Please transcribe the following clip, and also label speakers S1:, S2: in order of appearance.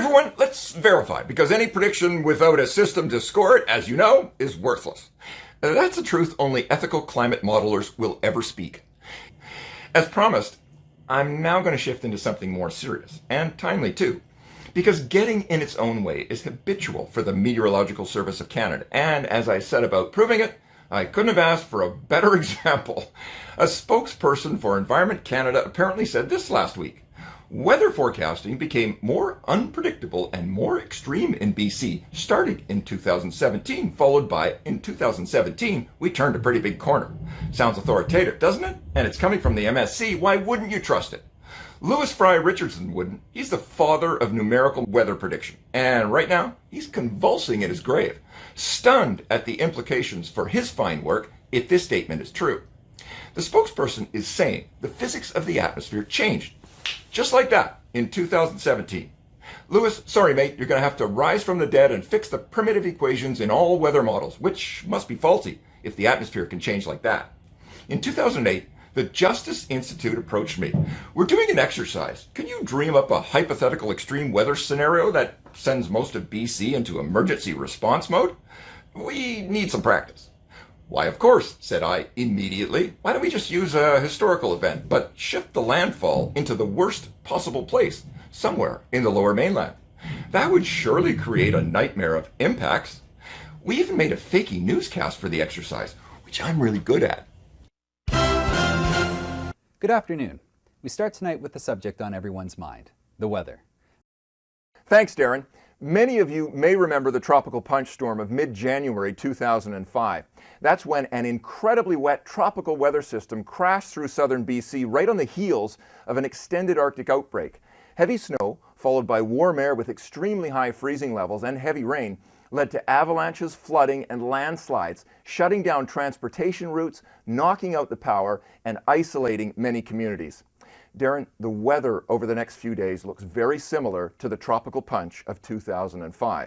S1: everyone, let's verify, because any prediction without a system to score it, as you know, is worthless. That's a truth only ethical climate modelers will ever speak. As promised, I'm now going to shift into something more serious, and timely too, because getting in its own way is habitual for the Meteorological Service of Canada, and as I set about proving it, I couldn't have asked for a better example. A spokesperson for Environment Canada apparently said this last week. Weather forecasting became more unpredictable and more extreme in BC starting in 2017, followed by, in 2017, we turned a pretty big corner. Sounds authoritative, doesn't it? And it's coming from the MSC, why wouldn't you trust it? Lewis Fry Richardson wouldn't. He's the father of numerical weather prediction. And right now, he's convulsing in his grave, stunned at the implications for his fine work if this statement is true. The spokesperson is saying the physics of the atmosphere changed. Just like that, in 2017. Lewis, sorry mate, you're going to have to rise from the dead and fix the primitive equations in all weather models, which must be faulty if the atmosphere can change like that. In 2008, the Justice Institute approached me. We're doing an exercise. Can you dream up a hypothetical extreme weather scenario that sends most of BC into emergency response mode? We need some practice. Why, of course, said I immediately. Why don't we just use a historical event, but shift the landfall into the worst possible place, somewhere in the Lower Mainland? That would surely create a nightmare of impacts. We even made a fakey newscast for the exercise, which I'm really good at.
S2: Good afternoon. We start tonight with the subject on everyone's mind, the weather.
S1: Thanks, Darren. Many of you may remember the tropical punch storm of mid-January 2005. That's when an incredibly wet tropical weather system crashed through southern BC right on the heels of an extended Arctic outbreak. Heavy snow, followed by warm air with extremely high freezing levels and heavy rain, led to avalanches, flooding, and landslides, shutting down transportation routes, knocking out the power, and isolating many communities. Darren, the weather over the next few days looks very similar to the tropical punch of 2005.